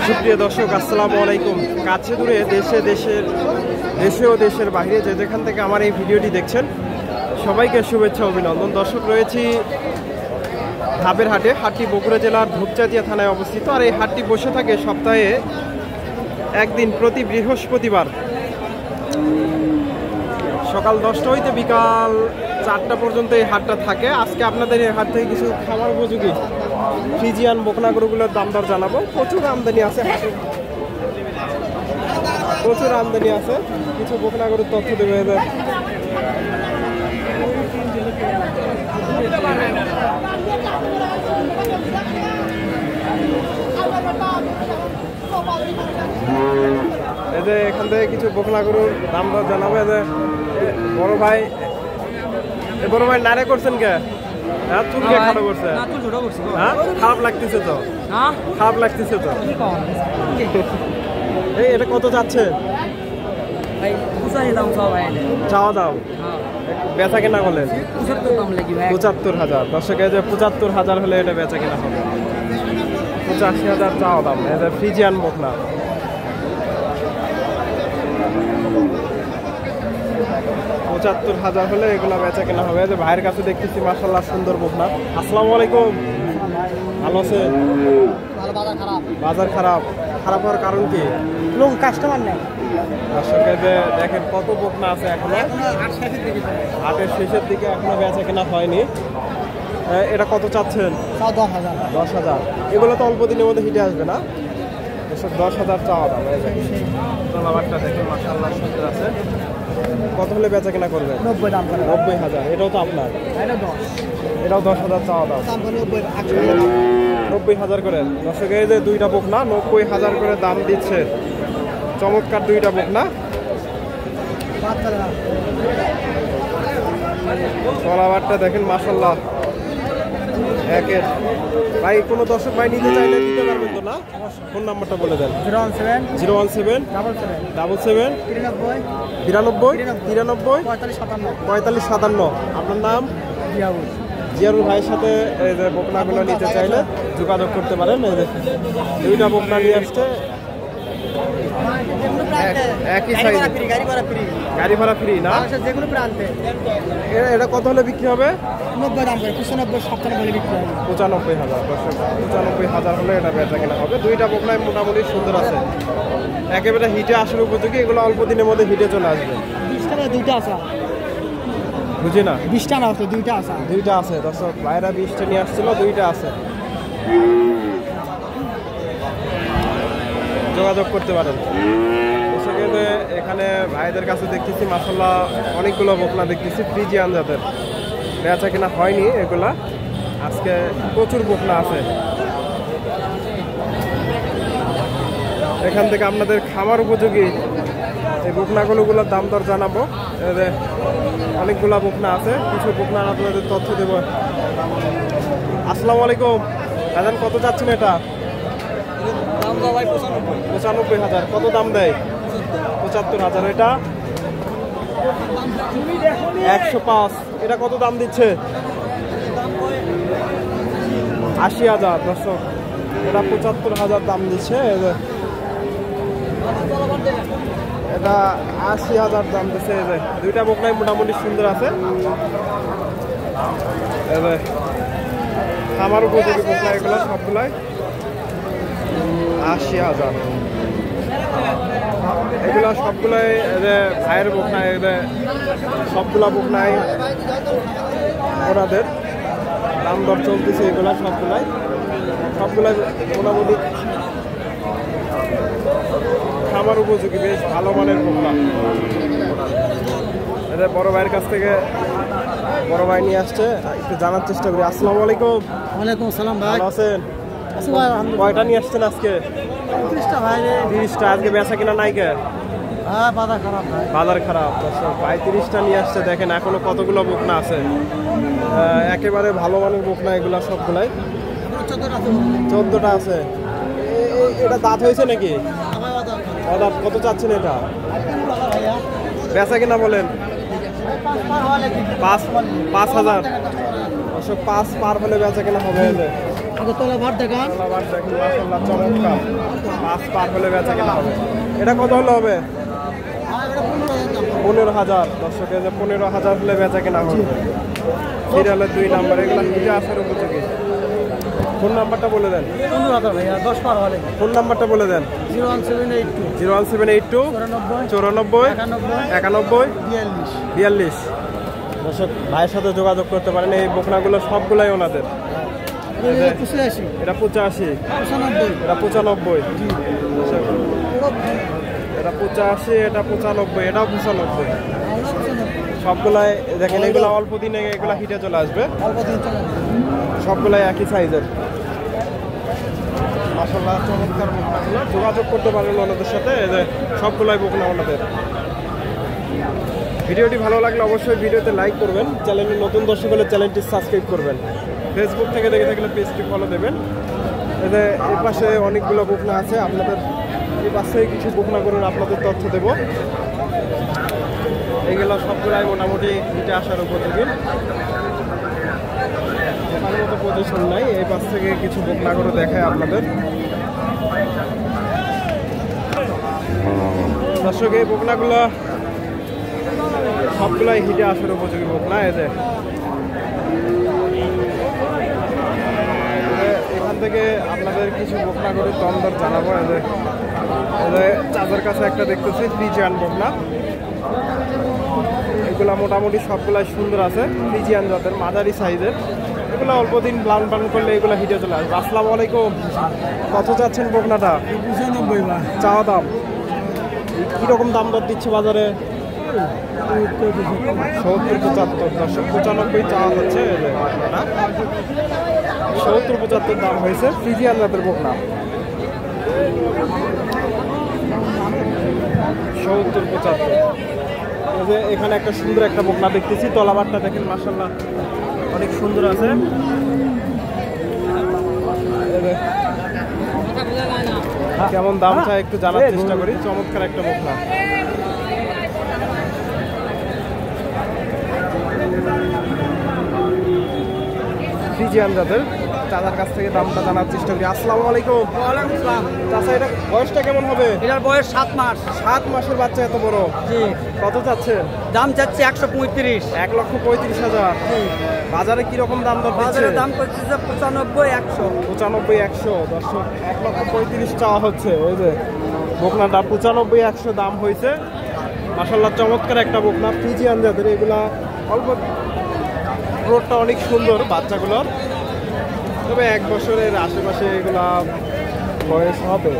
সুপ্রিয় দর্শক, আসসালামু আলাইকুম। কাছে দূরে দেশে ও দেশের বাইরে যেখান থেকে আমার এই ভিডিওটি দেখছেন, সবাইকে শুভেচ্ছা অভিনন্দন। দর্শক, রয়েছি ধাপের হাটে। হাটটি বগুড়া জেলার ধূপচাঁচিয়া থানায় অবস্থিত। আর এই হাটটি বসে থাকে সপ্তাহে একদিন, প্রতি বৃহস্পতিবার সকাল 10টা হইতে বিকাল 4টা পর্যন্ত এই হাটটা থাকে। আজকে আপনাদের এই হাট থেকে কিছু খামার উপযোগী ফ্রিজিয়ান বকনা গরুগুলোর দাম দর জানাবো। প্রচুর আমদানি আছে হাটে, প্রচুর আমদানি আছে। কিছু বকনা গরুর তথ্য দেবে এদের। এদের এখান থেকে কিছু বকনা গরুর দাম দর জানাবো। এদের বড় ভাই নারে করছেন কে? হ্যাঁ, চুলকে খাটো করছে। হ্যাঁ, খারাপ লাগতেছে তো, খারাপ লাগতেছে তো। এই এটা কত যাচ্ছে? চাওয়া দাম, বেচা কেনা হলে 75,000। দর্শকে যে 75,000 হলে এটা বেচা কেনা হবে। 85,000 চাওয়া দাম। এটা ফ্রিজিয়ান বকনা। 75,000 হলে এগুলো বেচা কেনা হবে। যে ভাইয়ের কাছে দেখতেছি মাশাআল্লাহ সুন্দর বকনা। আসসালামু আলাইকুম, ভালো আছে? বাজার খারাপ হওয়ার কারণ কি? কাস্টমার নেই। দর্শকে যে দেখেন কত বকনা আছে এখনো, হাটের শেষের দিকে এখনো বেচা কেনা হয়নি। এটা কত চাচ্ছেন? 10,000। এগুলো তো অল্প দিনের মধ্যে হিটে আসবে না? 10,000 চাওয়া দাম। তলাবারটা দেখেন মাশাআল্লাহ সুন্দর আছে। কত হলে বেচা কেনা করবে? 90,000। এটাও তো আপনার? এটাও 10,000 চাওয়া দাম। 90,000 করে। দর্শক, এই যে দুইটা বকনা 90,000 করে দাম দিচ্ছে। চমৎকার দুইটা বকনা। তলাবারটা দেখেন মাশাআল্লাহ একের। ভাই, কোনো দর্শক ভাই নিতে চাইলে দিতে পারবেন তো না? ফোন নাম্বারটা বলে দেন। 017 77 93 45 57। আপনার নাম? জিয়ারুল ভাইয়ের সাথে এই যে বকনাগুলো নিতে চাইলে যোগাযোগ করতে পারেন। এই যে দুইটা বকনা নিয়ে আসছে, একই সাইজ। গাড়ি ভাড়া ফ্রি না? এটা কত হলে বিক্রি হবে? 95,000। 95,000 হলে এটা বেচা কেনা হবে। দুইটা বকনায় মোটামুটি সুন্দর আছে, একেবারে হিটে আসার উপযোগী। এগুলো অল্প দিনের মধ্যে হিটে চলে আসবে। দুইটা আছে, বুঝি না? 20টা না, দুইটা আছে। দর্শক, ভাইরা 20টা নিয়ে আসছিল, দুইটা আছে। যোগাযোগ করতে পারেন। এখানে ভাইদের কাছে দেখতেছি মাশাআল্লাহ অনেকগুলো বকনা দেখতেছি ফ্রিজিয়ান জাতের। বেচা কেনা হয়নি এগুলা, আজকে প্রচুর বকনা আছে। এখান থেকে আপনাদের খামার উপযোগী এই বকনাগুলোর দাম দর জানাবো। অনেকগুলা বকনা আছে, কিছু বকনা আপনাদের তথ্য দেব। আসসালামু আলাইকুম। দাদা, কত যাচ্ছেন এটা? 95,000। কত দাম দেয়? 75,000। এটা 105। এটা কত দাম দিচ্ছে? 80,000। দর্শক, এটা 75,000 দাম দিচ্ছে। এটা 80,000 দাম দিচ্ছে। দুইটা বকনাই মোটামুটি সুন্দর আছে। খামার উপযোগী বকনা এগুলো সবগুলাই 80,000। এগুলা সবগুলাই ভাইয়ের বকনা। সবগুলা বকনাই ওনাদের দাম দর চলতেছে। এগুলা সবগুলাই মোটামুটি খামার উপযোগী, বেশ ভালো মানের বকনা। বড় ভাইয়ের কাছ থেকে বড় ভাই নিয়ে আসছে, একটু জানার চেষ্টা করি। আসসালামু আলাইকুম। ওয়ালাইকুম আসসালাম ভাই। ভালো আছেন? কয়টা নিয়ে আসছেন আজকে? 30টা ভাই। 30টা। আজকে বেচা কিনা নাই কে? বাজার খারাপ ভাই। বাজার খারাপ। ভাই 30টা নিয়ে আসছে। দেখেন এখনো কতগুলো বকনা আছে, একেবারে ভালো মানের বকনা এগুলা সবগুলাই। 14টা আছে। এটা দাঁত হয়েছে নাকি? দাঁত। কত চাচ্ছেন এটা? বেচা কিনা বলেন? 5,000। দর্শক 5 পার হলে বেচা কেনা হবে। আগে তলা ভাত দেখান। তলাবার দেখুন মাশাআল্লাহ চমৎকার, 5 পার হলে বেচা কেনা হবে। এটা কত হলে হবে? 15,000 দর্শক, এই যে 15,000 হলে বেচা কেনা হবে। সিরিয়ালের 2 নাম্বার, এগুলো হিটে আসার উপযোগী। ফোন নাম্বারটা বলে দেন। 15,000 ভাইয়া 10 পার হলে। ফোন নাম্বারটা বলে দেন। 01782 01782 94 91 42। দর্শক ভাইয়ের সাথে যোগাযোগ করতে পারেন। এই বকনাগুলো সবগুলাই ওনাদের। এটা 85 এটা 85, 95 এটা 95, এটা 85, এটা 95, এটাও 95। সবগুলাই দেখেন, এগুলো অল্প দিনে এগুলা হিটে চলে আসবে। অল্প দিন চলে সবগুলাই একই সাইজের। মাশাআল্লাহ চমৎকার বকনাগুলো, যোগাযোগ করতে পারেন ওনাদের সাথে। এই যে সবগুলাই বকনা ওনাদের। ভিডিওটি ভালো লাগলে অবশ্যই ভিডিওতে লাইক করবেন। চ্যানেলে নতুন দর্শক হলে চ্যানেলটি সাবস্ক্রাইব করবেন। ফেসবুক থেকে দেখে থাকলে পেজটি ফলো দেবেন। এতে এই পাশে অনেকগুলো বকনা আছে, আপনাদের এই পাশে কিছু বকনা করুন, আপনাদের তথ্য দেব। এইগুলো সবগুলাই মোটামুটি হিটে আসার উপযোগী, দেখার মতো পজিশন নাই। এই পাশ থেকে কিছু বকনা করে দেখায় আপনাদের। দর্শক এই বকনাগুলো সবগুলাই হিটে আসার উপযোগী বকনা। এতে এখান থেকে আপনাদের কিছু বকনা করে দম দর জানাবো। এদের চাঁদের কাছে একটা দেখতেছি ফ্রিজিয়ান বকনা। এগুলা মোটামুটি সবগুলাই সুন্দর আছে, ফ্রিজিয়ান জাতের, মাঝারি সাইজের। এগুলো অল্প দিন প্লান করলে এগুলো হিটে চলে আসবে। আসসালামু আলাইকুম, কত চাচ্ছেন বকনাটা? 95 ভাই। চাওয়া দাম কিরকম দাম দর দিচ্ছে বাজারে? 70-75 দর্শক, 95 চাওয়া হচ্ছে। 70-75 দাম হয়েছে, ফ্রিজিয়ান জাতের বকনা। 70-75। এখানে একটা সুন্দর একটা বকনা দেখতেছি, তলাবারটা দেখেন মাশাআল্লাহ অনেক সুন্দর আছে। কেমন দাম চাই একটু জানার চেষ্টা করি। চমৎকার একটা বকনা। ফ্রিজিয়ান জাতের, চাচার কাছ থেকে দামটা জানার চেষ্টা করি। আসসালামু আলাইকুম। ওয়ালাইকুম আসসালাম। চাচা এটা বয়সটা কেমন হবে? এটার বয়স 7 মাস। 7 মাসের বাচ্চা এত বড়? জি। কত চাচ্ছেন? দাম চাচ্ছে 135। 1,35,000। বাজারে কিরকম দাম দর দিচ্ছে? বাজারে দাম করছে 95-100। 95-100 দর্শক, 1,35,000 চাওয়া হচ্ছে। ওই যে বকনাটা 95-100 দাম হয়েছে। মাশাআল্লাহ চমৎকার একটা বকনা, ফ্রিজিয়ান জাতের। এগুলা অল্প, রোডটা অনেক সুন্দর বাচ্চাগুলোর, তবে 1 বছরের আশেপাশে এগুলা বয়স হবে,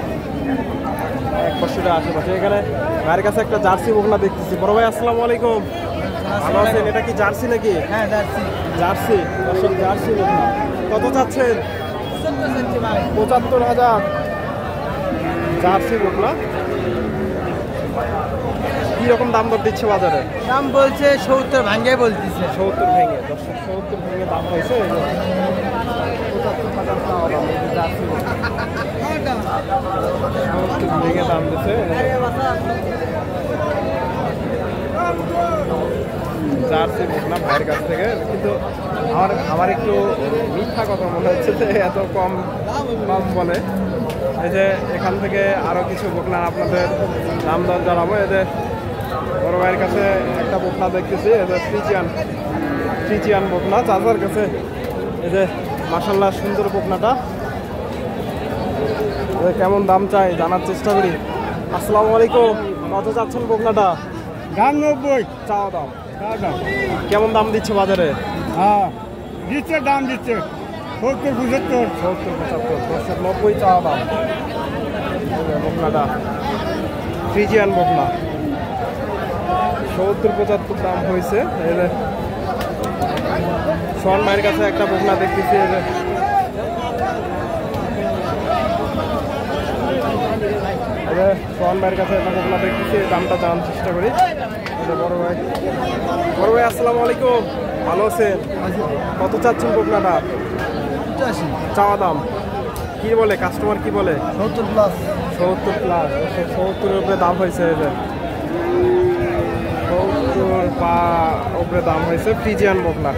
1 বছরের আশেপাশে। এখানে ভাইয়ের কাছে একটা জার্সি বকনা দেখতেছি। বড় ভাই আসসালামু আলাইকুম, ভালো আছেন? এটা কি জার্সি নাকি? হ্যাঁ জার্সি। জার্সি দর্শক, জার্সি বকনা। কত চাচ্ছেন? 75,000 জার্সি বকনা। কিরকম দাম দর দিচ্ছে বাজারে? দাম বলছে 70 ভাঙ্গে বলতেছে। 70 ভেঙে দর্শক, 70 ভেঙে দাম হয়েছে। 75,000 চাওয়া দাম জার্সি বকনা। 70 ভেঙে দাম দিচ্ছে। জার্সি বকনা ভাইয়ের কাছ থেকে। কিন্তু আমার একটু মিথ্যা কথা মনে হচ্ছে যে এত কম বলে। এই যে এখান থেকে আরো কিছু বকনা আপনাদের দাম দর জানাবো। এদের বড় ভাইয়ের কাছে একটা বকনা দেখতেছি, এদের ফ্রিজিয়ান বকনা চাচার কাছে। এই যে মাশাআল্লাহ সুন্দর বকনাটা, কেমন দাম চাই জানার চেষ্টা করি। আসসালামু আলাইকুম, কত চাচ্ছেন বকনাটা? দাম 90 চাওয়া দাম। কেমন দাম দিচ্ছে বাজারে? হ্যাঁ দিচ্ছে, দাম দিচ্ছে 70-75। 70-75 90 চাওয়া দাম। বকনাটা ফ্রিজিয়ান বকনা, 70-75 দাম হয়েছে। সোহান ভাইয়ের কাছে একটা বকনা দেখতেছি। সোহান ভাইয়ের কাছে একটা বকনা দেখতেছি, দামটা জানার চেষ্টা করি। বড় ভাই আসসালামু আলাইকুম, ভালো আছেন? কত চাচ্ছেন বকনাটা? চাওয়া দাম কি বলে কাস্টমার, কি বলে? 70 প্লাস। 70 প্লাস, 70-এর উপরে দাম হয়েছে। 70 উপরে দাম হয়েছে ফ্রিজিয়ান বকনা।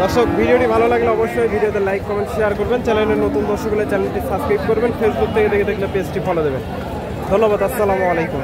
দর্শক ভিডিওটি ভালো লাগলে অবশ্যই ভিডিওতে লাইক কমেন্ট শেয়ার করবেন, চ্যানেলের নতুন দর্শক হলে চ্যানেলটি সাবস্ক্রাইব করবেন, ফেসবুক থেকে দেখলে পেজটি ফলো দেবেন। ধন্যবাদ, আসসালামু আলাইকুম।